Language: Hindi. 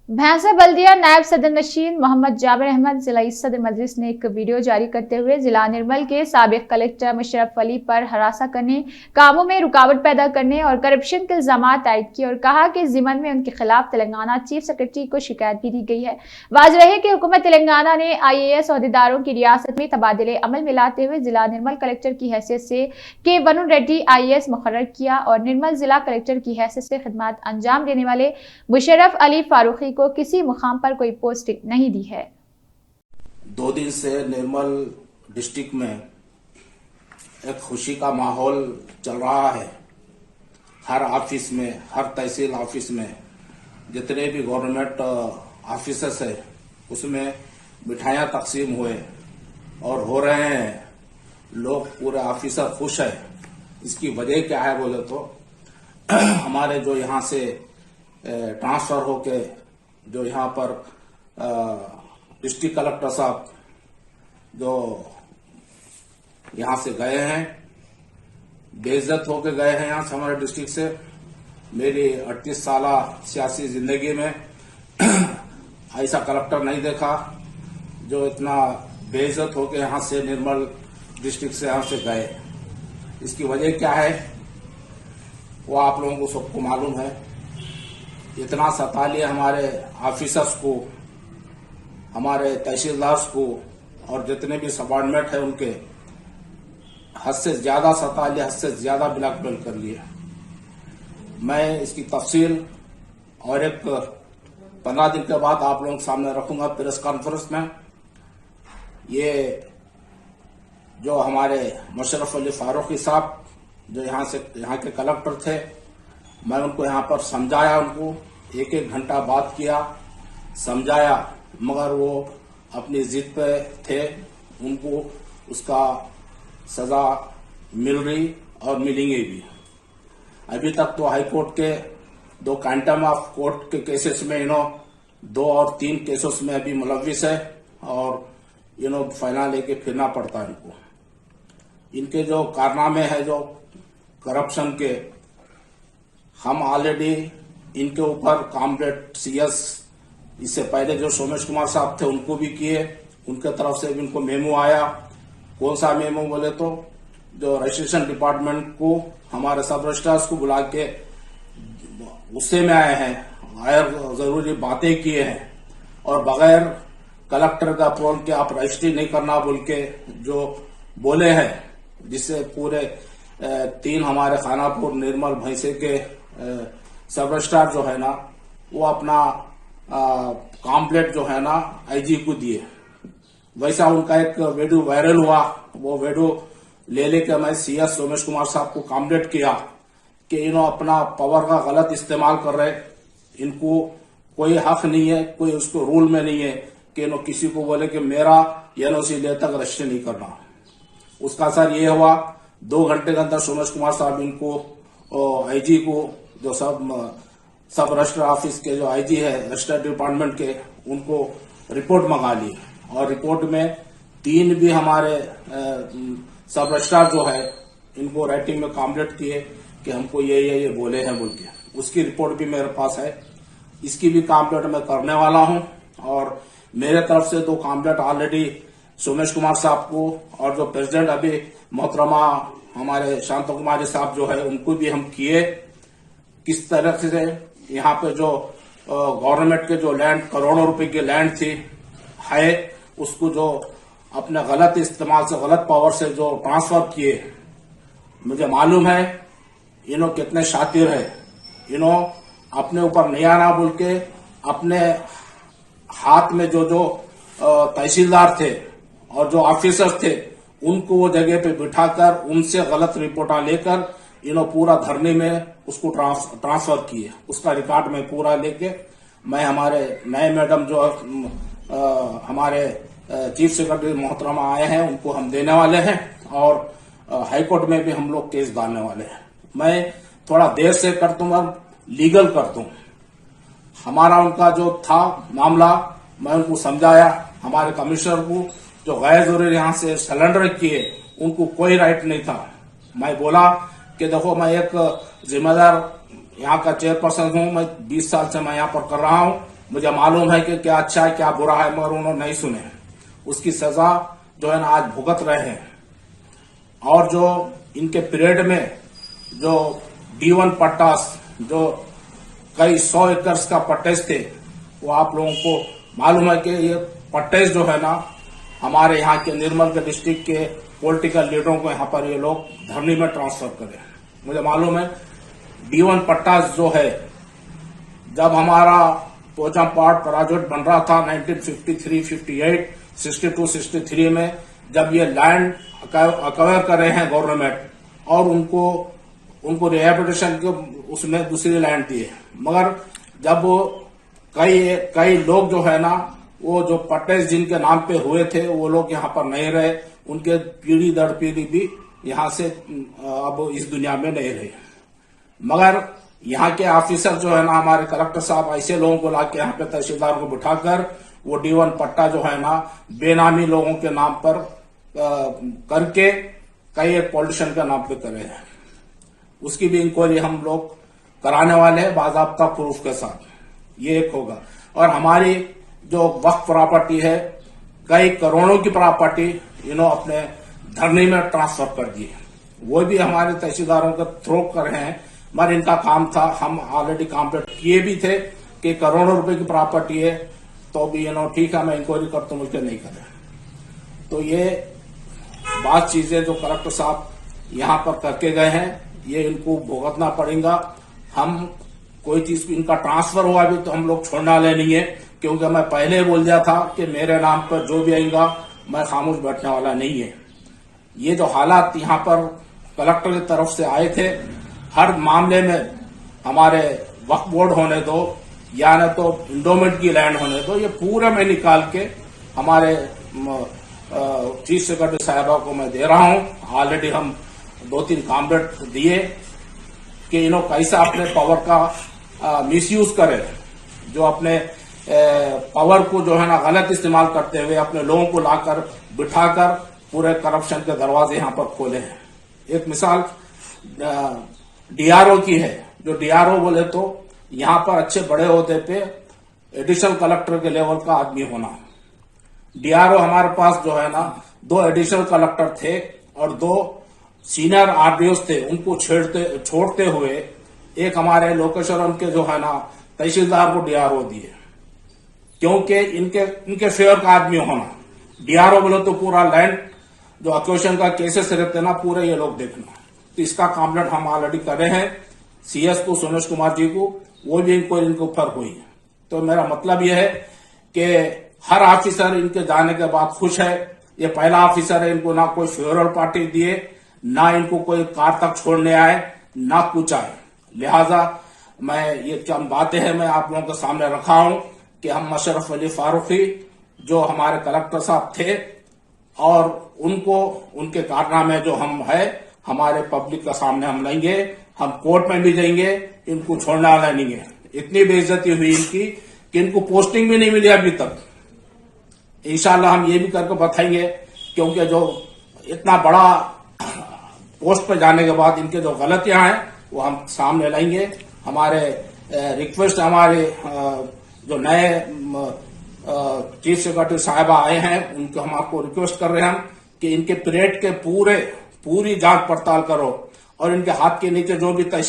भैंसा बल्दिया नायब सदर नशीन मोहम्मद जाबिर अहमद जिला सदर मजलिस ने एक वीडियो जारी करते हुए जिला निर्मल के साबिक कलेक्टर मुशर्रफ अली पर हरासा करने, कामों में रुकावट पैदा करने और करप्शन के इल्जाम आयद किए और कहा कि जिमन में उनके खिलाफ तेलंगाना चीफ सेक्रेटरी को शिकायत भी दी गई है। वाज़ेह है कि हुकूमत तेलंगाना ने IAS अहदेदारों की रियासत में तबादले अमल में लाते हुए जिला निर्मल कलेक्टर की हैसियत से के वरुण रेड्डी IAS मुकर्रर किया और निर्मल जिला कलेक्टर की हैसियत से खिदमत अंजाम देने वाले मुशर्रफ अली फारूकी को किसी मुकाम पर कोई पोस्टिंग नहीं दी है। 2 दिन से निर्मल डिस्ट्रिक्ट में एक खुशी का माहौल चल रहा है। हर ऑफिस में, हर तहसील ऑफिस में जितने भी गवर्नमेंट ऑफिसर्स है उसमें मिठाइयाँ तकसीम हुए और हो रहे हैं। लोग पूरे ऑफिसर खुश है। इसकी वजह क्या है बोले तो हमारे जो यहाँ से ट्रांसफर होके जो यहाँ पर डिस्ट्रिक्ट कलेक्टर साहब जो यहाँ से गए हैं, बेइज्जत होके गए हैं यहाँ से हमारे डिस्ट्रिक्ट से। मेरी 38 साल सियासी जिंदगी में ऐसा कलेक्टर नहीं देखा जो इतना बेइज्जत होके यहाँ से निर्मल डिस्ट्रिक्ट से यहाँ से गए। इसकी वजह क्या है वो आप लोगों को सबको मालूम है। इतना सता लिया हमारे ऑफिसर्स को, हमारे तहसीलदार को और जितने भी सबॉर्डिनेट है उनके हद से ज्यादा सता लिया, हद से ज्यादा ब्लैकमेल कर लिया। मैं इसकी तफसील और एक 15 दिन के बाद आप लोगों के सामने रखूंगा प्रेस कॉन्फ्रेंस में। ये जो हमारे मुशर्रफ अली फारूकी साहब जो यहाँ के कलेक्टर थे, मैं उनको यहाँ पर समझाया, उनको 1-1 घंटा बात किया, समझाया, मगर वो अपनी जिद पे थे। उनको उसका सजा मिल रही और मिलेंगे भी। अभी तक तो हाई कोर्ट के 2 क्वांटम ऑफ कोर्ट के केसेस में 2 और 3 केसेस में अभी मुलविस है और फाइनल लेके फिरना पड़ता है इनको। इनके जो कारनामे है जो करप्शन के, हम ऑलरेडी इनके ऊपर कॉम्प्लेट CS इससे पहले जो सोमेश कुमार साहब थे उनको भी किए। उनके तरफ से भी इनको मेमो आया। कौन सा मेमो बोले तो जो रजिस्ट्रेशन डिपार्टमेंट को हमारे सब रजिस्ट्रार्स को बुला के गुस्से में आए हैं, गैर जरूरी बातें किए हैं और बगैर कलेक्टर का अप्रूवल के आप रजिस्ट्री नहीं करना बोल के जो बोले हैं, जिससे पूरे 3 हमारे खानापुर, निर्मल, भैंसे के सब रजिस्ट्रार जो है ना वो अपना कॉम्प्लेट जो है ना IG को दिए। वैसा उनका एक वीडियो वायरल हुआ। वो वीडियो ले लेकर मैं CS सोमेश कुमार साहब को कॉम्प्लेट किया कि अपना पावर का गलत इस्तेमाल कर रहे। इनको कोई हक नहीं है, कोई उसको रूल में नहीं है कि किसी को बोले कि मेरा NOC ले तक रजिस्ट्री नहीं करना। उसका असर ये हुआ 2 घंटे के अंदर सोमेश कुमार साहब इनको IG को जो सब रजिस्टर ऑफिस के जो IG है रजिस्टर डिपार्टमेंट के, उनको रिपोर्ट मंगा ली और रिपोर्ट में 3 भी हमारे सब रजिस्ट्रार जो है इनको राइटिंग में कॉम्प्लेट किए कि हमको ये बोले हैं बोल के। उसकी रिपोर्ट भी मेरे पास है। इसकी भी कॉम्प्लेट मैं करने वाला हूं और मेरे तरफ से 2 कॉम्प्लेट ऑलरेडी सोमेश कुमार साहब को और जो प्रेसिडेंट अभी मोहतरमा हमारे शांत कुमारी साहब जो है उनको भी हम किए। किस तरह से यहाँ पे जो गवर्नमेंट के जो लैंड, करोड़ों रुपए की लैंड थी है, उसको जो अपने गलत इस्तेमाल से, गलत पावर से जो ट्रांसफर किए, मुझे मालूम है कितने शातिर है। अपने ऊपर नहीं आना बोल के अपने हाथ में जो तहसीलदार थे और जो ऑफिसर थे उनको वो जगह पे बिठाकर उनसे गलत रिपोर्टा लेकर पूरा धरने में उसको ट्रांसफर किए। उसका रिकॉर्ड में पूरा लेके मैं हमारे नए मैडम जो हमारे चीफ सेक्रेटरी मोहतरमा आए हैं उनको हम देने वाले हैं और हाईकोर्ट में भी हम लोग केस डालने वाले हैं। मैं थोड़ा देर से कर दूं और लीगल कर दूं। हमारा उनका जो था मामला मैं उनको समझाया। हमारे कमिश्नर को जो गैर जरूरी यहाँ से सरेंडर किए उनको कोई राइट नहीं था। मैं बोला कि देखो मैं एक जिम्मेदार यहाँ का चेयरपर्सन हूँ, मैं 20 साल से मैं यहाँ पर कर रहा हूँ मुझे मालूम है कि क्या अच्छा है क्या बुरा है, मगर उन्होंने नहीं सुने। उसकी सजा जो है ना आज भुगत रहे हैं। और जो इनके पीरियड में जो D1 पट्टास जो कई 100 एकड़ का पट्टेज थे, वो आप लोगों को मालूम है कि ये पट्टेज जो है ना हमारे यहाँ के निर्मल के डिस्ट्रिक्ट के पॉलिटिकल लीडरों को यहाँ पर ये लोग धरनी में ट्रांसफर करें। मुझे मालूम है D1 पट्टास जो है, जब हमारा पोचापाट प्रोजेक्ट बन रहा था 1953, 58, 62, 63 में, जब ये लैंड अक्वायर कर रहे हैं गवर्नमेंट और उनको रिहेबिलिटेशन के उसमें दूसरी लैंड दी है, मगर जब वो कई लोग जो है ना वो जो पट्टे जिनके नाम पे हुए थे वो लोग यहाँ पर नहीं रहे, उनके पीढ़ी दर पीढ़ी भी यहाँ से अब इस दुनिया में नहीं रहे। मगर यहाँ के ऑफिसर जो है ना हमारे कलेक्टर साहब ऐसे लोगों को लाके यहाँ पे तहसीलदार को बिठाकर वो D1 पट्टा जो है ना बेनामी लोगों के नाम पर करके कई एक पॉलिटिशियन के नाम पे करे हैं। उसकी भी इंक्वायरी हम लोग कराने वाले हैं बाकायदा प्रूफ के साथ। ये एक होगा। और हमारी जो वक्फ प्रॉपर्टी है, कई करोड़ों की प्रॉपर्टी इन्होंने अपने धरनी में ट्रांसफर कर दी है। वो भी हमारे तहसीलदारों के थ्रो कर रहे हैं, मगर इनका काम था, हम ऑलरेडी कंप्लीट किए भी थे कि करोड़ों रुपए की प्रॉपर्टी है, तो भी ठीक है मैं इंक्वायरी करता हूं, मुझे नहीं करे। तो ये बात चीजें जो कलेक्टर साहब यहाँ पर करके गए हैं, ये इनको भुगतना पड़ेगा। हम कोई चीज इनका ट्रांसफर हुआ भी तो हम लोग छोड़ना ले नहीं है, क्योंकि मैं पहले बोल दिया था कि मेरे नाम पर जो भी आएगा मैं खामोश बैठने वाला नहीं है। ये जो हालात यहाँ पर कलेक्टर की तरफ से आए थे, हर मामले में हमारे वक्फ बोर्ड होने दो या न तो इंडोमेंट की लैंड होने दो, ये पूरे में निकाल के हमारे चीफ सेक्रेटरी साहबा को मैं दे रहा हूं। ऑलरेडी हम 2-3 कॉम्प्लेट दिए कि इन्हों कैसा अपने पावर का मिसयूज करे, जो अपने पावर को जो है ना गलत इस्तेमाल करते हुए अपने लोगों को लाकर बिठाकर पूरे करप्शन के दरवाजे यहां पर खोले हैं। एक मिसाल DRO की है, जो DRO बोले तो यहां पर अच्छे बड़े ओहदे पे एडिशनल कलेक्टर के लेवल का आदमी होना। DRO हमारे पास जो है ना 2 एडिशनल कलेक्टर थे और 2 सीनियर RDOs थे, उनको छोड़ते हुए एक हमारे लोकेश्वर के जो है ना तहसीलदार को DRO दिए, क्योंकि इनके फेवर का आदमी होना। DRO बोले तो पूरा लैंड जो एक्विजिशन का केसेस रहते ना पूरे ये लोग देखना। तो इसका कंप्लेंट हम ऑलरेडी कर रहे हैं CS को, सोनेश कुमार जी को, वो भी इनके ऊपर हुई है। तो मेरा मतलब यह है कि हर ऑफिसर इनके जाने के बाद खुश है। ये पहला ऑफिसर है, इनको ना कोई फेवरल पार्टी दिए, ना इनको कोई कार तक छोड़ने आए, ना कुछ आए। लिहाजा मैं ये चंद बातें हैं मैं आप लोगों के सामने रखा हूं कि हम मशरफ अली फारूकी जो हमारे कलेक्टर साहब थे और उनको उनके कारनामे जो हम है हमारे पब्लिक का सामने हम लेंगे, हम कोर्ट में भी जाएंगे, इनको छोड़ने वाला नहीं है। इतनी बेइज्जती हुई इनकी कि इनको पोस्टिंग भी नहीं मिली अभी तक। इंशाल्लाह हम ये भी करके बताएंगे, क्योंकि जो इतना बड़ा पोस्ट पर जाने के बाद इनके जो गलतियां हैं वो हम सामने लाएंगे। हमारे रिक्वेस्ट हमारे जो नए चीफ सेक्रेटरी साहबा आए हैं उनको हम आपको रिक्वेस्ट कर रहे हैं कि इनके पीरियड के पूरी जांच पड़ताल करो और इनके हाथ के नीचे जो भी तहसील